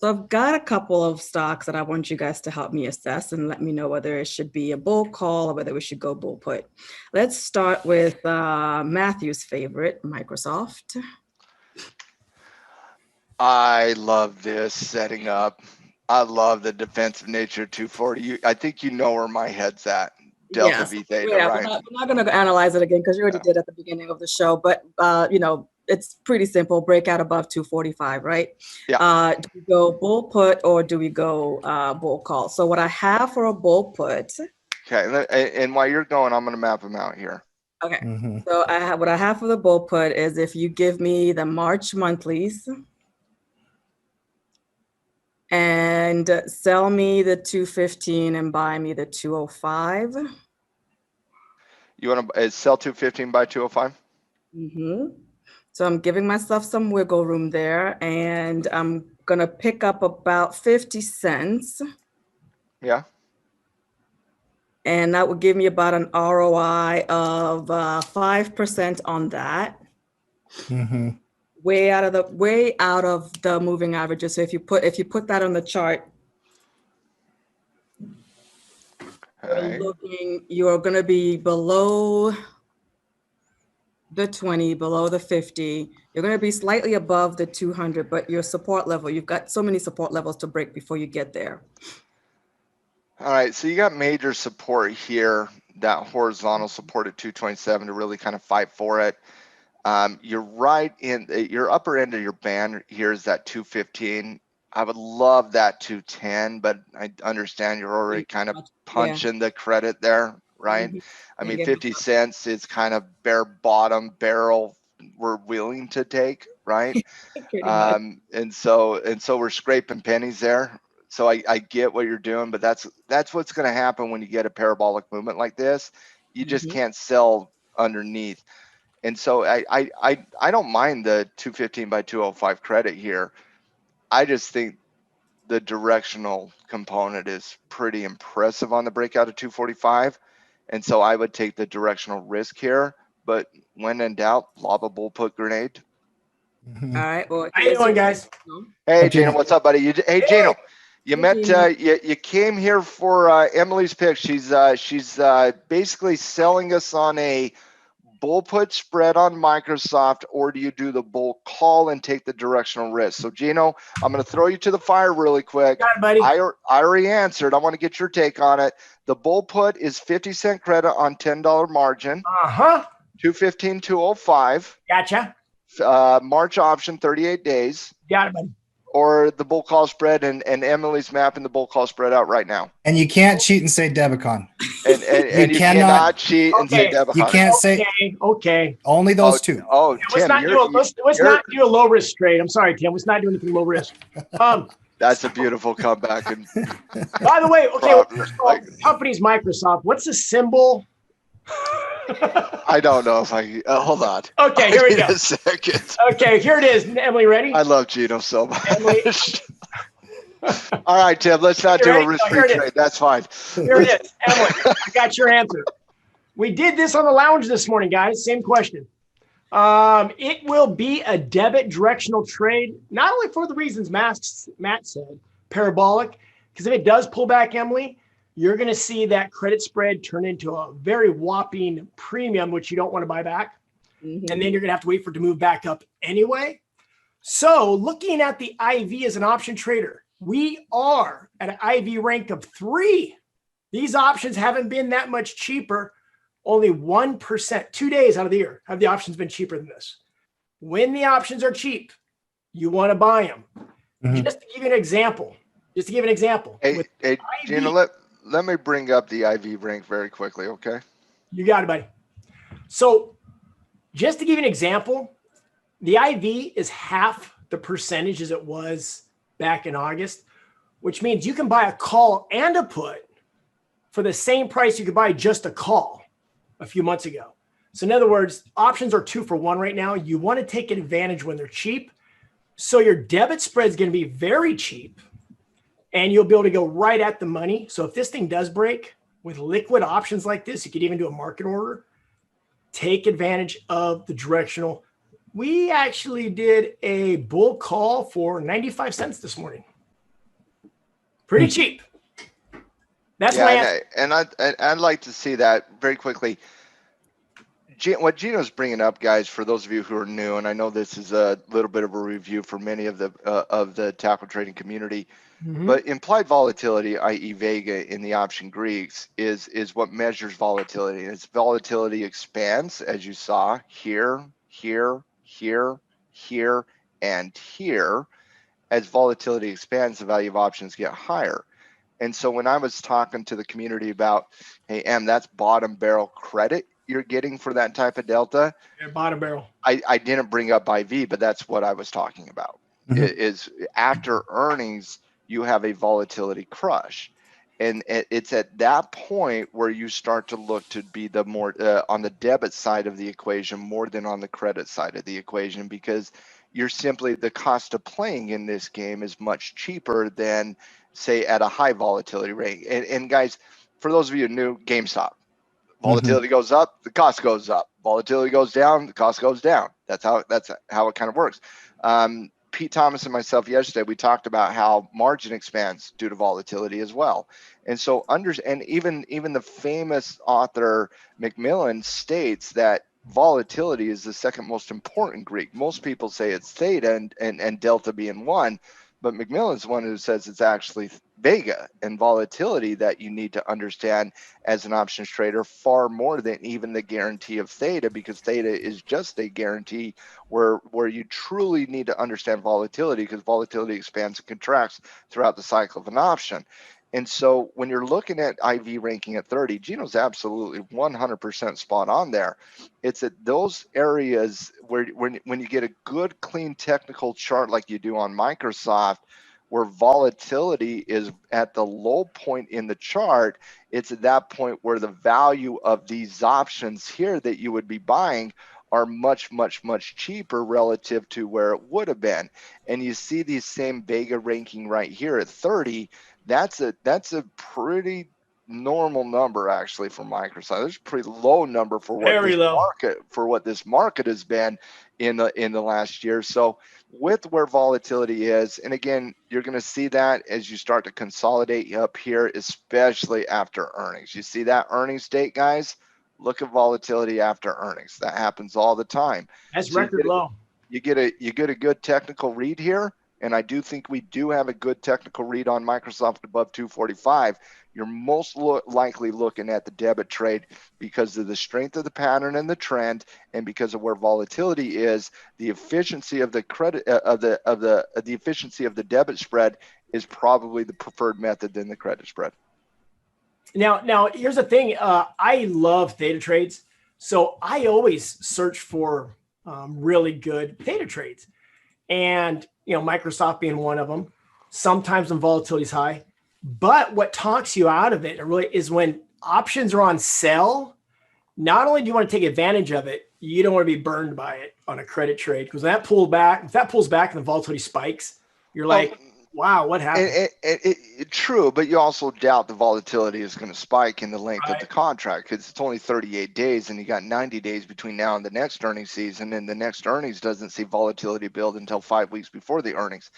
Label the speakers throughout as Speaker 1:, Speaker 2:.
Speaker 1: So I've got a couple of stocks that I want you guys to help me assess and let me know whether it should be a bull call or whether we should go bull put. Let's start with Matthew's favorite, Microsoft.
Speaker 2: I love this setting up. I love the defensive nature of 240. I think you know where my head's at. Delta V theta, right?
Speaker 1: We're not going to analyze it again because you already did at the beginning of the show. But it's pretty simple. Breakout above 245, right?
Speaker 2: Yeah.
Speaker 1: Do we go bull put or do we go bull call? So what I have for a bull put.
Speaker 2: Okay, and while you're going, I'm going to map them out here.
Speaker 1: Okay. So what I have for the bull put is if you give me the March monthlies and sell me the 215 and buy me the 205.
Speaker 2: You want to sell 215 by 205?
Speaker 1: So I'm giving myself some wiggle room there, and I'm going to pick up about 50 cents.
Speaker 2: Yeah.
Speaker 1: And that would give me about an ROI of 5% on that. Way out of the moving averages. So if you put that on the chart, you're going to be below the 20, below the 50. You're going to be slightly above the 200, but your support level, you've got so many support levels to break before you get there.
Speaker 2: All right, so you got major support here, that horizontal support at 227 to really kind of fight for it. You're right in your upper end of your band here is that 215. I would love that 210, but I understand you're already kind of punching the credit there, right? I mean, 50 cents is kind of bare bottom barrel we're willing to take, right? And so we're scraping pennies there. So I get what you're doing, but that's what's going to happen when you get a parabolic movement like this. You just can't sell underneath. And so I don't mind the 215 by 205 credit here. I just think the directional component is pretty impressive on the breakout of 245. And so I would take the directional risk here, but when in doubt, lob a bull put grenade.
Speaker 1: All right. Well,
Speaker 3: how you doing, guys?
Speaker 2: Hey, Gino, what's up, buddy? Hey, Gino. You you came here for Emily's pick. She's basically selling us on a bull put spread on Microsoft, or do you do the bull call and take the directional risk? So Gino, I'm going to throw you to the fire really quick.
Speaker 3: Got it, buddy.
Speaker 2: I already answered. I want to get your take on it. The bull put is 50-cent credit on $10 margin. 215, 205.
Speaker 3: Gotcha.
Speaker 2: March option, 38 days.
Speaker 3: Got it, buddy.
Speaker 2: Or the bull call spread, and Emily's mapping the bull call spread out right now.
Speaker 4: And you can't cheat and say Debicon.
Speaker 2: And you cannot cheat and say Debicon.
Speaker 4: You can't say.
Speaker 3: Okay.
Speaker 4: Only those two.
Speaker 2: Oh,
Speaker 3: Tim, let's not do a low risk trade. I'm sorry, Tim. Let's not do anything low risk.
Speaker 2: That's a beautiful comeback. And
Speaker 3: by the way, okay, company's Microsoft. What's the symbol?
Speaker 2: I don't know if I hold on.
Speaker 3: Okay, here we go.
Speaker 2: A second.
Speaker 3: Okay, here it is. Emily, ready?
Speaker 2: I love Gino so much.
Speaker 3: Emily.
Speaker 2: All right, Tim, let's not do a risk-free trade. That's fine.
Speaker 3: Here it is. Emily, I got your answer. We did this on the lounge this morning, guys. Same question. It will be a debit directional trade, not only for the reasons Matt said, parabolic, because if it does pull back, Emily, you're going to see that credit spread turn into a very whopping premium, which you don't want to buy back. And then you're going to have to wait for it to move back up anyway. So looking at the IV as an option trader, we are at an IV rank of 3. These options haven't been that much cheaper. Only 1%, 2 days out of the year have the options been cheaper than this. When the options are cheap, you want to buy them. Just to give you an example.
Speaker 2: Hey, Gina, let me bring up the IV rank very quickly, okay?
Speaker 3: You got it, buddy. So just to give you an example, the IV is half the percentage as it was back in August, which means you can buy a call and a put for the same price you could buy just a call a few months ago. So in other words, options are 2 for 1 right now. You want to take advantage when they're cheap. So your debit spread is going to be very cheap and you'll be able to go right at the money. So if this thing does break with liquid options like this, you could even do a market order, take advantage of the directional. We actually did a bull call for 95 cents this morning. Pretty cheap. That's my answer.
Speaker 2: and I'd like to see that very quickly. What Gino's bringing up, guys, for those of you who are new, and I know this is a little bit of a review for many of the tackle trading community, but implied volatility, i.e. Vega in the option Greeks, is what measures volatility. And its volatility expands, as you saw here, here, here, here, and here. As volatility expands, the value of options get higher. And so when I was talking to the community about, hey, Em, that's bottom barrel credit you're getting for that type of delta.
Speaker 3: Yeah, bottom barrel.
Speaker 2: I didn't bring up IV, but that's what I was talking about. Is after earnings, you have a volatility crush. And it's at that point where you start to look to be the more on the debit side of the equation more than on the credit side of the equation, because you're simply, the cost of playing in this game is much cheaper than, say, at a high volatility rate. And guys, for those of you new, GameStop, volatility goes up, the cost goes up. Volatility goes down, the cost goes down. That's how it kind of works. Pete Thomas and myself yesterday, we talked about how margin expands due to volatility as well. And so and even the famous author Macmillan states that volatility is the second most important Greek. Most people say it's theta and delta being one, but Macmillan's the one who says it's actually Vega and volatility that you need to understand as an options trader far more than even the guarantee of theta, because theta is just a guarantee where you truly need to understand volatility, because volatility expands and contracts throughout the cycle of an option. And so when you're looking at IV ranking at 30, Gino's absolutely 100% spot on there. It's at those areas where when you get a good, clean technical chart like you do on Microsoft, where volatility is at the low point in the chart, it's at that point where the value of these options here that you would be buying are much, much, much cheaper relative to where it would have been. And you see these same Vega ranking right here at 30. That's a pretty normal number actually for Microsoft. There's a pretty low number for what this market has been in the last year. So with where volatility is, and again, you're going to see that as you start to consolidate up here, especially after earnings. You see that earnings date, guys? Look at volatility after earnings. That happens all the time.
Speaker 3: That's record low.
Speaker 2: You get a good technical read here. And I do think we do have a good technical read on Microsoft above 245. You're most likely looking at the debit trade because of the strength of the pattern and the trend, and because of where volatility is. The efficiency of the credit the efficiency of the debit spread is probably the preferred method than the credit spread.
Speaker 3: Now here's the thing. I love theta trades, so I always search for really good theta trades. And, Microsoft being one of them, sometimes when volatility is high. But what talks you out of it really is when options are on sell. Not only do you want to take advantage of it, you don't want to be burned by it on a credit trade, because if that pulls back and the volatility spikes, you're like, wow, what happened?
Speaker 2: True, but you also doubt the volatility is going to spike in the length of the contract, because it's only 38 days and you got 90 days between now and the next earnings season, and the next earnings doesn't see volatility build until 5 weeks before the earnings.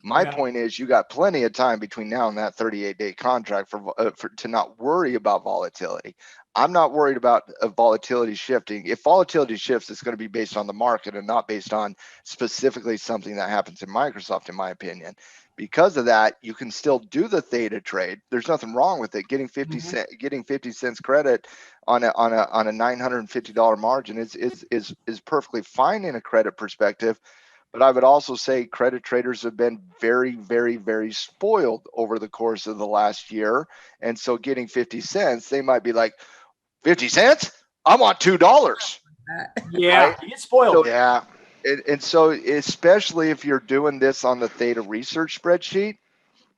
Speaker 2: My point is, you got plenty of time between now and that 38-day contract to not worry about volatility. I'm not worried about volatility shifting. If volatility shifts, it's going to be based on the market and not based on specifically something that happens in Microsoft, in my opinion. Because of that, you can still do the theta trade. There's nothing wrong with it. Getting 50 cents credit on a $950 margin is perfectly fine in a credit perspective. But I would also say credit traders have been very, very, very spoiled over the course of the last year. And so getting 50 cents, they might be like, 50 cents? I want $2.
Speaker 3: Yeah, right? You get spoiled.
Speaker 2: So, yeah. And so especially if you're doing this on the theta research spreadsheet,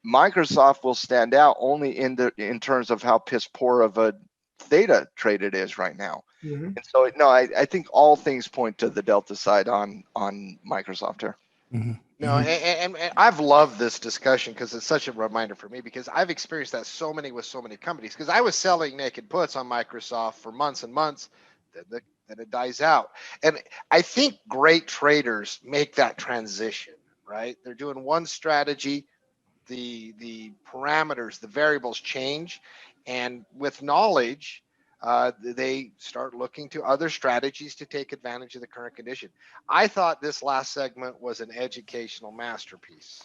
Speaker 2: Microsoft will stand out only in terms of how piss poor of a theta trade it is right now. And so no, I think all things point to the delta side on Microsoft here.
Speaker 5: No, and I've loved this discussion because it's such a reminder for me, because I've experienced that with so many companies, because I was selling naked puts on Microsoft for months and months. Then it dies out. And I think great traders make that transition, right? They're doing one strategy, the parameters, the variables change, and with knowledge, they start looking to other strategies to take advantage of the current condition. I thought this last segment was an educational masterpiece.